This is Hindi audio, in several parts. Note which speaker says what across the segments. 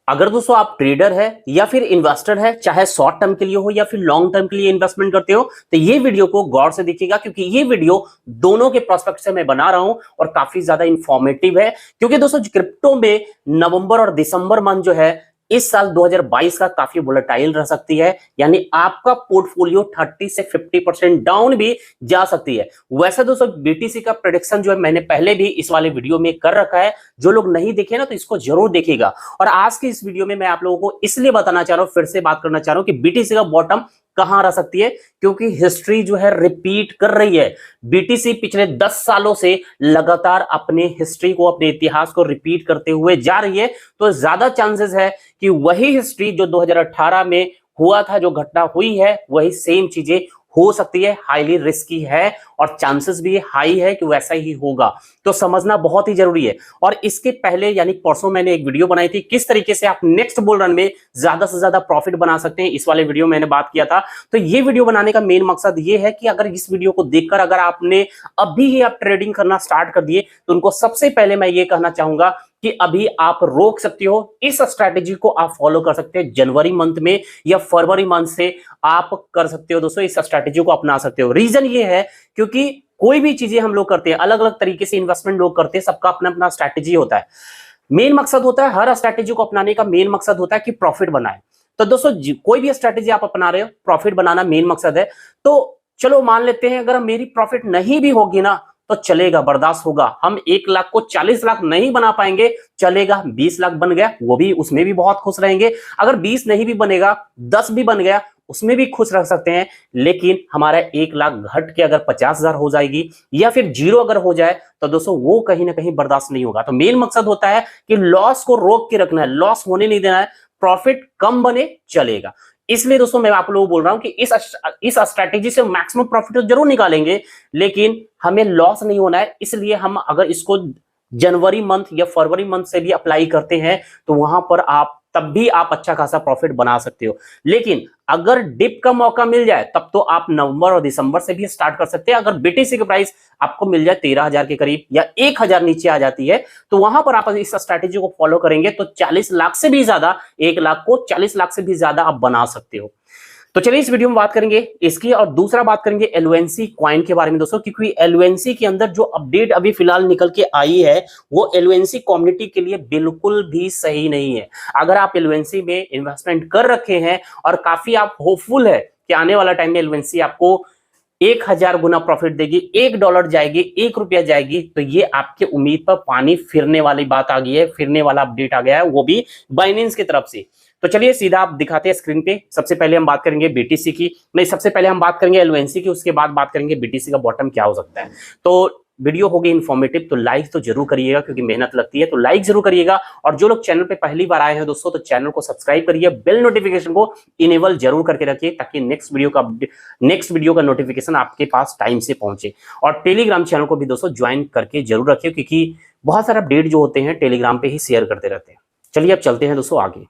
Speaker 1: अगर दोस्तों आप ट्रेडर है या फिर इन्वेस्टर है, चाहे शॉर्ट टर्म के लिए हो या फिर लॉन्ग टर्म के लिए इन्वेस्टमेंट करते हो, तो ये वीडियो को गौर से देखिएगा, क्योंकि ये वीडियो दोनों के प्रोस्पेक्ट से मैं बना रहा हूं और काफी ज्यादा इंफॉर्मेटिव है। क्योंकि दोस्तों क्रिप्टो में नवंबर और दिसंबर मंथ जो है इस साल 2022 का काफी वोलेटाइल रह सकती है, यानी आपका पोर्टफोलियो 30 से 50% डाउन भी जा सकती है। वैसे दोस्तों बीटीसी का प्रेडिक्शन जो है मैंने पहले भी इस वाले वीडियो में कर रखा है, जो लोग नहीं देखे ना तो इसको जरूर देखिएगा। और आज की इस वीडियो में मैं आप लोगों को इसलिए बताना चाह रहा हूं, फिर से बात करना चाह रहा हूं कि बीटीसी का बॉटम कहां रह सकती है, क्योंकि हिस्ट्री जो है रिपीट कर रही है। बीटीसी पिछले 10 सालों से लगातार अपने हिस्ट्री को, अपने इतिहास को रिपीट करते हुए जा रही है। तो ज्यादा चांसेस है कि वही हिस्ट्री जो 2018 में हुआ था, जो घटना हुई है, वही सेम चीजें हो सकती है। हाईली रिस्की है और चांसेस भी हाई है कि वैसा ही होगा, तो समझना बहुत ही जरूरी है। और इसके पहले यानी परसों मैंने एक वीडियो बनाई थी, किस तरीके से आप नेक्स्ट बुल रन में ज्यादा से ज्यादा प्रॉफिट बना सकते हैं, इस वाले वीडियो में मैंने बात किया था। तो ये वीडियो बनाने का मेन मकसद ये है कि अगर इस वीडियो को देखकर अगर आपने अभी ही आप ट्रेडिंग करना स्टार्ट कर दिए, तो उनको सबसे पहले मैं ये कहना चाहूंगा कि अभी आप रोक सकते हो। इस स्ट्रैटेजी को आप फॉलो कर सकते हैं जनवरी मंथ में या फरवरी मंथ से आप कर सकते हो दोस्तों, इस स्ट्रैटेजी को अपना सकते हो। रीजन ये है क्योंकि कोई भी चीजें हम लोग करते हैं, अलग अलग तरीके से इन्वेस्टमेंट लोग करते हैं, सबका अपना अपना स्ट्रैटेजी होता है। मेन मकसद होता है, हर स्ट्रैटेजी को अपनाने का मेन मकसद होता है कि प्रॉफिट बनाए। तो दोस्तों कोई भी स्ट्रैटेजी आप अपना रहे हो, प्रॉफिट बनाना मेन मकसद है। तो चलो मान लेते हैं अगर मेरी प्रॉफिट नहीं भी होगी ना तो चलेगा, बर्दाश्त होगा। हम 1 लाख को 40 लाख नहीं बना पाएंगे, चलेगा। 20 लाख बन गया, वो भी, उसमें भी बहुत खुश रहेंगे। अगर 20 नहीं भी बनेगा, 10 भी बन गया, उसमें भी खुश रह सकते हैं। लेकिन हमारा 1 लाख घट के अगर 50,000 हो जाएगी या फिर जीरो अगर हो जाए, तो दोस्तों वो कहीं ना कहीं बर्दाश्त नहीं होगा। तो मेन मकसद होता है कि लॉस को रोक के रखना है, लॉस होने नहीं देना है, प्रॉफिट कम बने चलेगा। इसलिए दोस्तों मैं आप लोगों को बोल रहा हूं कि इस स्ट्रैटेजी से मैक्सिमम प्रॉफिट तो जरूर निकालेंगे, लेकिन हमें लॉस नहीं होना है। इसलिए हम अगर इसको जनवरी मंथ या फरवरी मंथ से भी अप्लाई करते हैं, तो वहां पर आप तब भी आप अच्छा खासा प्रॉफिट बना सकते हो। लेकिन अगर डिप का मौका मिल जाए, तब तो आप नवंबर और दिसंबर से भी स्टार्ट कर सकते हैं। अगर बीटीसी की प्राइस आपको मिल जाए 13,000 के करीब या 1,000 नीचे आ जाती है, तो वहां पर आप इस स्ट्रैटेजी को फॉलो करेंगे तो 40 लाख से भी ज्यादा, 1 लाख को 40 लाख से भी ज्यादा आप बना सकते हो। तो चलिए इस वीडियो में बात करेंगे इसकी, और दूसरा बात करेंगे एलओएनसी कॉइन के बारे में दोस्तों, क्योंकि एलओएनसी के अंदर जो अपडेट अभी फिलहाल निकल के आई है, वो एलओएनसी कम्युनिटी के लिए बिल्कुल भी सही नहीं है। अगर आप एलओएनसी में इन्वेस्टमेंट कर रखे हैं और काफी आप होपफुल है कि आने वाला टाइम में एलओएनसी आपको 1,000 गुना प्रॉफिट देगी, $1 जाएगी, ₹1 जाएगी, तो ये आपके उम्मीद पर पानी फिरने वाली बात आ गई है, फिरने वाला अपडेट आ गया है, वो भी बाइनेंस की तरफ से। तो चलिए सीधा आप दिखाते हैं स्क्रीन पे। सबसे पहले हम बात करेंगे बीटीसी की, नहीं सबसे पहले हम बात करेंगे एलओएनसी की, उसके बाद बात करेंगे बीटीसी का बॉटम क्या हो सकता है। तो वीडियो होगी इन्फॉर्मेटिव, तो लाइक तो जरूर करिएगा, क्योंकि मेहनत लगती है, तो लाइक जरूर करिएगा। और जो लोग चैनल पे पहली बार आए हैं दोस्तों, तो चैनल को सब्सक्राइब करिए, बेल नोटिफिकेशन को इनेबल जरूर करके रखिए, ताकि नेक्स्ट वीडियो का नोटिफिकेशन आपके पास टाइम से पहुंचे। और टेलीग्राम चैनल को भी दोस्तों ज्वाइन करके जरूर रखिए, क्योंकि बहुत सारे अपडेट जो होते हैं टेलीग्राम पे ही शेयर करते रहते हैं। चलिए अब चलते हैं दोस्तों आगे।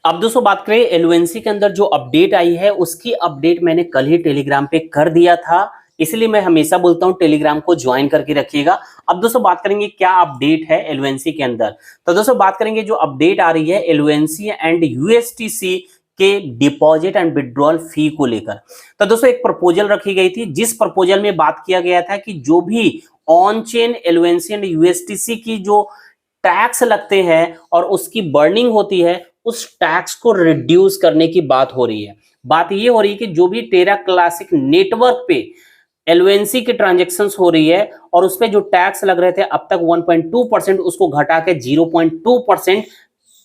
Speaker 1: अब दोस्तों बात करें एलओएनसी के अंदर जो अपडेट आई है, उसकी अपडेट मैंने कल ही टेलीग्राम पे कर दिया था, इसलिए मैं हमेशा बोलता हूं टेलीग्राम को ज्वाइन करके रखिएगा। अब दोस्तों बात करेंगे क्या अपडेट है एलओएनसी के अंदर। तो दोस्तों बात करेंगे जो अपडेट आ रही है एलओएनसी एंड यूएसटीसी के डिपॉजिट एंड विड्रॉल फी को लेकर। तो दोस्तों एक प्रपोजल रखी गई थी, जिस प्रपोजल में बात किया गया था कि जो भी ऑन चेन एलओएनसी एंड यूएसटीसी की जो टैक्स लगते हैं और उसकी बर्निंग होती है, उस टैक्स को रिड्यूस करने की बात हो रही है। बात ये हो रही है कि जो भी टेरा क्लासिक नेटवर्क पे एलओएनसी की ट्रांजैक्शंस हो रही है और उस पे जो टैक्स लग रहे थे अब तक 1.2%, उसको घटा के 0.2%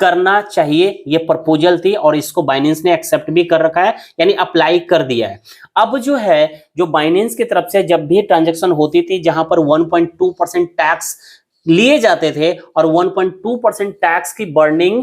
Speaker 1: करना चाहिए, ये प्रपोजल थी और इसको बाइनेंस ने एक्सेप्ट भी कर रखा है, यानी अप्लाई कर दिया है। अब जो है, जो बाइनेंस की तरफ से जब भी ट्रांजैक्शन होती थी जहां पर 1.2% टैक्स लिए जाते थे और 1.2% टैक्स की बर्निंग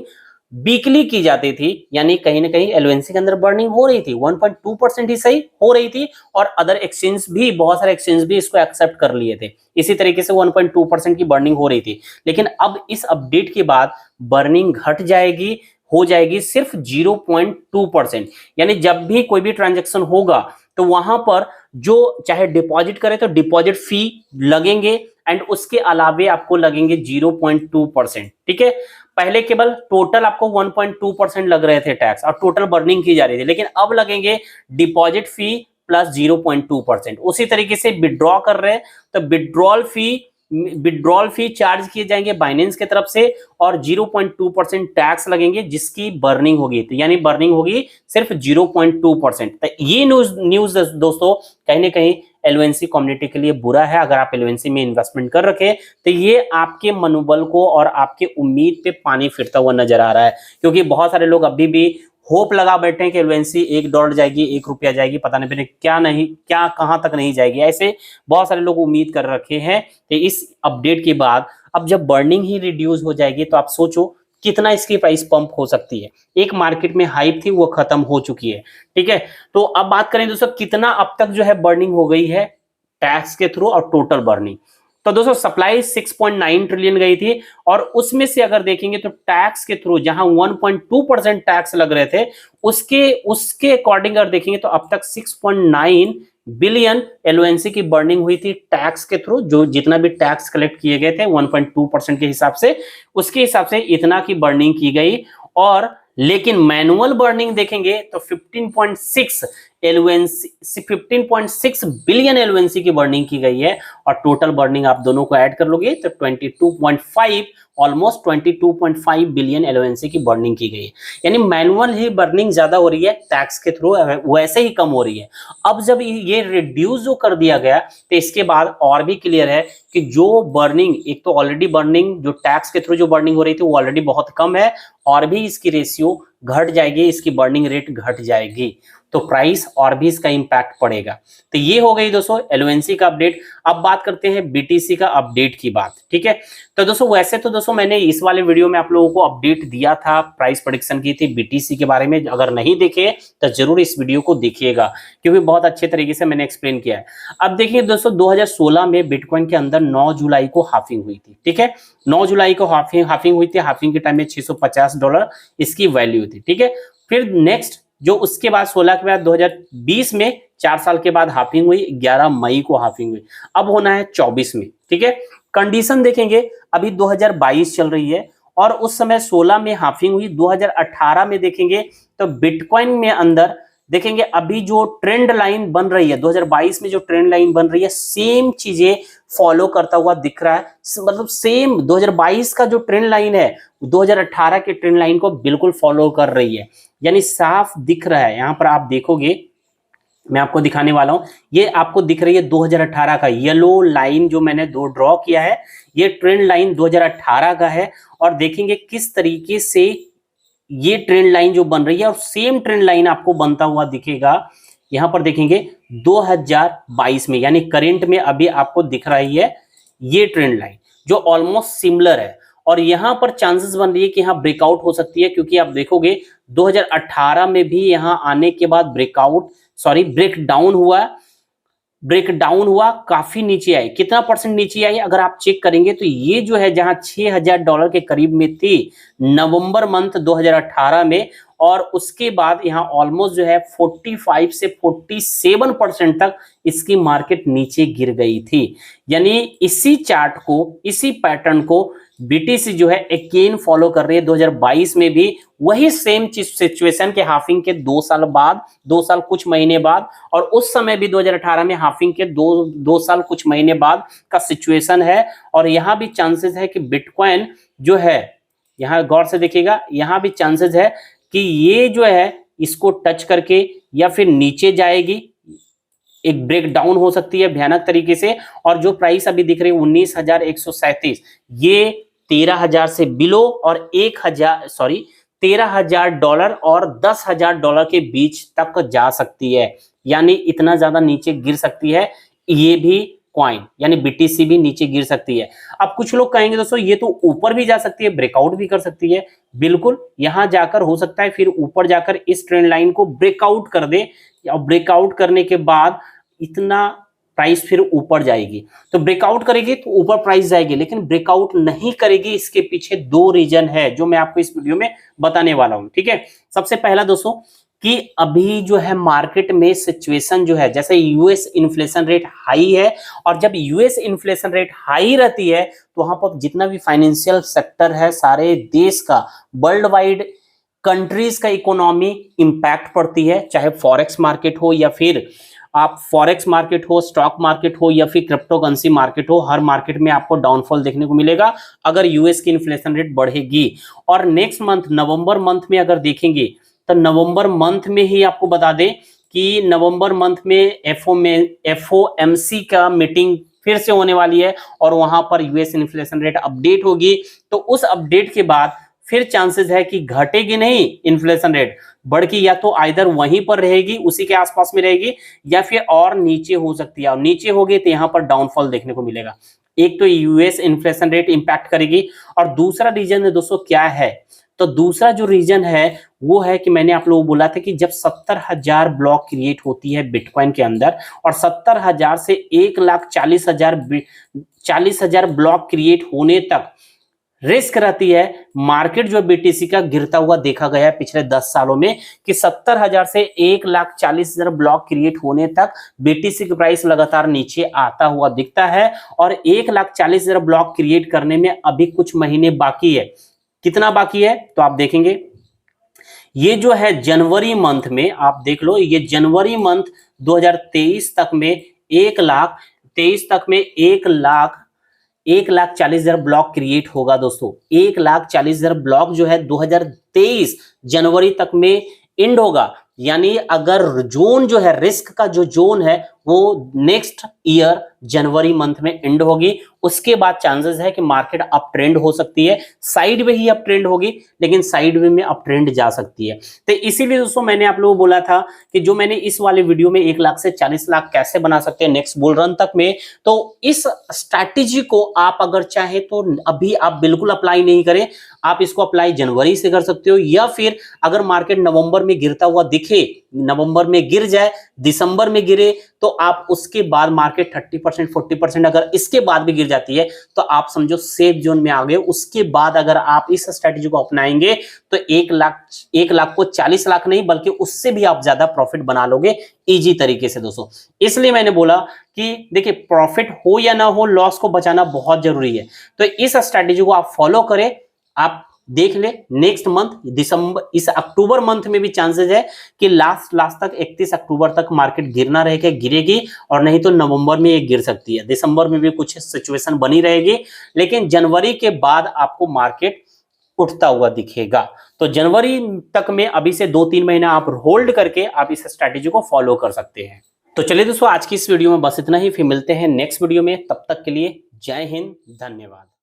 Speaker 1: वीकली की जाती थी, यानी कहीं ना कहीं एलओएनसी के अंदर बर्निंग हो रही थी, 1.2% ही सही हो रही थी, और अदर एक्सचेंज भी, बहुत सारे एक्सचेंज भी इसको एक्सेप्ट कर लिए थे। इसी तरीके से 1.2% की बर्निंग हो रही थी। लेकिन अब इस अपडेट के बाद बर्निंग घट जाएगी, हो जाएगी सिर्फ 0.2%, यानी जब भी कोई भी ट्रांजेक्शन होगा तो वहां पर जो चाहे डिपॉजिट करे तो डिपॉजिट फी लगेंगे, एंड उसके अलावे आपको लगेंगे 0.2%। ठीक है, पहले केवल टोटल आपको 1.2% लग रहे थे टैक्स और टोटल बर्निंग की जा रही थी, लेकिन अब लगेंगे डिपॉजिट फी प्लस 0.2%। उसी तरीके से विड्रॉ कर रहे हैं तो विड्रॉल फी चार्ज किए जाएंगे बाइनेंस की तरफ से और 0.2% टैक्स लगेंगे जिसकी बर्निंग होगी, तो यानी बर्निंग होगी सिर्फ 0.2%। तो ये न्यूज दोस्तों कहीं ना कहीं एलओएनसी कम्युनिटी के लिए बुरा है। अगर आप एलओएनसी में इन्वेस्टमेंट कर रखे तो ये आपके मनोबल को और आपके उम्मीद पे पानी फिरता हुआ नजर आ रहा है, क्योंकि बहुत सारे लोग अभी भी होप लगा बैठे हैं कि एलओएनसी $1 जाएगी, ₹1 जाएगी, पता नहीं क्या कहां तक नहीं जाएगी। ऐसे बहुत सारे लोग उम्मीद कर रखे हैं। तो इस अपडेट के बाद अब जब बर्निंग ही रिड्यूस हो जाएगी तो आप सोचो कितना इसकी प्राइस पंप हो सकती है। एक मार्केट में हाइप थी वो खत्म हो चुकी है, ठीक है। तो अब बात करें दोस्तों कितना अब तक जो है बर्निंग हो गई है टैक्स के थ्रू और टोटल बर्निंग। तो दोस्तों सप्लाई 6.9 ट्रिलियन गई थी और उसमें से अगर देखेंगे तो टैक्स के थ्रू जहां 1.2% टैक्स लग रहे थे उसके अकॉर्डिंग अगर देखेंगे तो अब तक 6.9 बिलियन एलओएनसी की बर्निंग हुई थी टैक्स के थ्रू। जो जितना भी टैक्स कलेक्ट किए गए थे 1.2% के हिसाब से, उसके हिसाब से इतना की बर्निंग की गई। और लेकिन मैनुअल बर्निंग देखेंगे तो 15.6 बिलियन एलओएनसी की बर्निंग की गई है और टोटल बर्निंग आप दोनों को ऐड कर लोगे तो 22.5 बिलियन एलओएनसी की बर्निंग की गई है। यानी मैनुअल ही बर्निंग ज्यादा हो रही है, टैक्स के थ्रू वैसे ही कम हो रही है। अब जब ये रिड्यूस जो कर दिया गया तो इसके बाद और भी क्लियर है कि जो बर्निंग, एक तो ऑलरेडी बर्निंग जो टैक्स के थ्रू जो बर्निंग हो रही थी वो ऑलरेडी बहुत कम है और भी इसकी रेशियो घट जाएगी, इसकी बर्निंग रेट घट जाएगी तो प्राइस और भी इसका इंपैक्ट पड़ेगा। तो ये हो गई दोस्तों एलओएनसी का अपडेट। अब बात करते हैं बीटीसी का अपडेट की बात, ठीक है। तो दोस्तों वैसे तो दोस्तों मैंने इस वाले वीडियो में आप लोगों को अपडेट दिया था, प्राइस प्रेडिक्शन की थी बीटीसी के बारे में। अगर नहीं देखे तो जरूर इस वीडियो को देखिएगा क्योंकि बहुत अच्छे तरीके से मैंने एक्सप्लेन किया है। अब देखिए दोस्तों 2016 में बिटकॉइन के अंदर 9 जुलाई को हाफिंग हुई थी, ठीक है। 9 जुलाई को हाफिंग हुई थी। हाफिंग के टाइम में $650 इसकी वैल्यू थी, ठीक है। फिर नेक्स्ट जो उसके बाद 16 के बाद 2020 में 4 साल के बाद हाफिंग हुई, 11 मई को हाफिंग हुई। अब होना है 24 में, ठीक है। कंडीशन देखेंगे अभी 2022 चल रही है और उस समय 16 में हाफिंग हुई। 2018 में देखेंगे तो बिटकॉइन में अंदर देखेंगे अभी जो ट्रेंड लाइन बन रही है 2022 में जो ट्रेंड लाइन बन रही है सेम चीजें फॉलो करता हुआ दिख रहा है। मतलब सेम 2022 का जो ट्रेंड लाइन है 2018 के ट्रेंड लाइन को बिल्कुल फॉलो कर रही है, यानी साफ दिख रहा है। यहां पर आप देखोगे, मैं आपको दिखाने वाला हूं, ये आपको दिख रही है 2018 का येलो लाइन जो मैंने दो ड्रॉ किया है, ये ट्रेंड लाइन 2018 का है। और देखेंगे किस तरीके से ये ट्रेंड लाइन जो बन रही है और सेम ट्रेंड लाइन आपको बनता हुआ दिखेगा। यहां पर देखेंगे 2022 में, यानी करंट में अभी आपको दिख रही है ये ट्रेंड लाइन जो ऑलमोस्ट सिमिलर है। और यहां पर चांसेस बन रही है कि यहां ब्रेकआउट हो सकती है, क्योंकि आप देखोगे 2018 में भी यहां आने के बाद ब्रेकडाउन हुआ, काफी नीचे आई। कितना परसेंट नीचे आई अगर आप चेक करेंगे तो ये जो है जहां $6000 के करीब में थी नवंबर मंथ 2018 में, और उसके बाद यहां ऑलमोस्ट जो है 45 से 47% तक इसकी मार्केट नीचे गिर गई थी। यानी इसी चार्ट को, इसी पैटर्न को बीटीसी जो है अगेन फॉलो कर रही है 2022 में भी वही सेम सिचुएशन के हाफिंग के 2 साल बाद, 2 साल कुछ महीने बाद, और उस समय भी 2018 में हाफिंग के 2 साल कुछ महीने बाद का सिचुएशन है। और यहां भी चांसेस है कि बिटकॉइन जो है, यहां गौर से देखिएगा, यहां भी चांसेस है कि ये जो है इसको टच करके या फिर नीचे जाएगी, एक ब्रेक डाउन हो सकती है भयानक तरीके से। और जो प्राइस अभी दिख रही है 19,137, ये 13,000 से बिलो और $13,000 और $10,000 के बीच तक जा सकती है। यानी इतना ज्यादा नीचे गिर सकती है ये भी कॉइन, यानी बीटीसी भी नीचे गिर सकती है। अब कुछ लोग कहेंगे दोस्तों ये तो ऊपर भी जा सकती है, ब्रेकआउट भी कर सकती है। बिल्कुल, यहां जाकर हो सकता है फिर ऊपर जाकर इस ट्रेंड लाइन को ब्रेकआउट कर दे, और ब्रेकआउट करने के बाद इतना प्राइस फिर ऊपर जाएगी। तो ब्रेकआउट करेगी तो ऊपर प्राइस जाएगी, लेकिन ब्रेकआउट नहीं करेगी, इसके पीछे 2 रीजन है जो मैं आपको इस वीडियो में बताने वाला हूं, ठीक है। सबसे पहला दोस्तों कि अभी जो है मार्केट में सिचुएशन जो है, जैसे यूएस इन्फ्लेशन रेट हाई है, और जब यूएस इन्फ्लेशन रेट हाई रहती है तो वहां पर जितना भी फाइनेंशियल सेक्टर है सारे देश का, वर्ल्ड वाइड कंट्रीज का इकोनॉमी इंपैक्ट पड़ती है, चाहे फॉरेक्स मार्केट हो या फिर आप फॉरेक्स मार्केट हो, स्टॉक मार्केट हो या फिर क्रिप्टो करेंसी मार्केट हो, हर मार्केट में आपको डाउनफॉल देखने को मिलेगा अगर यूएस की इन्फ्लेशन रेट बढ़ेगी। और नेक्स्ट मंथ नवंबर मंथ में अगर देखेंगे तो नवंबर मंथ में ही आपको बता दें कि नवंबर मंथ में एफओएमसी का मीटिंग फिर से होने वाली है और वहां पर यूएस इन्फ्लेशन रेट अपडेट होगी। तो उस अपडेट के बाद फिर चांसेस है कि घटेगी नहीं इन्फ्लेशन रेट, बढ़ के या तो आइदर वहीं पर रहेगी, उसी के आसपास में रहेगी, या फिर और नीचे हो सकती है। और नीचे होगी तो यहां पर डाउनफॉल देखने को मिलेगा। एक तो यूएस इन्फ्लेशन रेट इंपैक्ट करेगी, और दूसरा रीजन है दोस्तों क्या है, तो दूसरा जो रीजन है वो है कि मैंने आप लोगों को बोला था कि जब 70,000 ब्लॉक क्रिएट होती है बिटकॉइन के अंदर, और 70,000 से 1,40,000 ब्लॉक क्रिएट होने तक रिस्क रहती है। मार्केट जो बीटीसी का गिरता हुआ देखा गया है पिछले 10 सालों में कि 70,000 से 1,40,000 ब्लॉक क्रिएट होने तक बीटीसी की प्राइस लगातार नीचे आता हुआ दिखता है, और 1,40,000 ब्लॉक क्रिएट करने में अभी कुछ महीने बाकी है। कितना बाकी है तो आप देखेंगे, ये जो है जनवरी मंथ में आप देख लो, ये जनवरी मंथ 2023 तक में 1,40,000 ब्लॉक क्रिएट होगा दोस्तों। 1,40,000 ब्लॉक जो है 2023 जनवरी तक में एंड होगा। यानी अगर जोन जो है, रिस्क का जो जोन है वो नेक्स्ट ईयर जनवरी मंथ में एंड होगी। उसके बाद चांसेस है कि मार्केट अप ट्रेंड हो सकती है, साइड वे ही अप ट्रेंड होगी, लेकिन साइड वे में अप ट्रेंड जा सकती है। तो इसीलिए दोस्तों मैंने आप लोगों को बोला था कि जो मैंने इस वाले वीडियो में 1 लाख से 40 लाख कैसे बना सकते हैं नेक्स्ट बुल रन तक में, तो इस स्ट्रैटेजी को आप अगर चाहे तो अभी आप बिल्कुल अप्लाई नहीं करें, आप इसको अप्लाई जनवरी से कर सकते हो, या फिर अगर मार्केट नवंबर में गिरता हुआ दिखे, नवंबर में गिर जाए, दिसंबर में गिरे, तो आप उसके बाद मार्केट 30% 40% अगर इसके बाद भी गिर जाती है तो आप समझो सेफ जोन में आ गए। उसके बाद अगर आप इस स्ट्रेटजी को अपनाएंगे तो 1 लाख को 40 लाख नहीं बल्कि उससे भी आप ज्यादा प्रॉफिट बना लोगे इजी तरीके से दोस्तों। इसलिए मैंने बोला कि देखिए प्रॉफिट हो या ना हो, लॉस को बचाना बहुत जरूरी है। तो इस स्ट्रेटजी को आप फॉलो करें, आप देख ले नेक्स्ट मंथ दिसंबर, इस अक्टूबर मंथ में भी चांसेस है कि लास्ट तक 31 अक्टूबर तक मार्केट गिरना रहेगा, गिरेगी, और नहीं तो नवंबर में ये गिर सकती है। दिसंबर में भी कुछ सिचुएशन बनी रहेगी, लेकिन जनवरी के बाद आपको मार्केट उठता हुआ दिखेगा। तो जनवरी तक में अभी से 2-3 महीना आप होल्ड करके आप इस स्ट्रैटेजी को फॉलो कर सकते हैं। तो चलिए दोस्तों आज की इस वीडियो में बस इतना ही, फिर मिलते हैं नेक्स्ट वीडियो में। तब तक के लिए जय हिंद, धन्यवाद।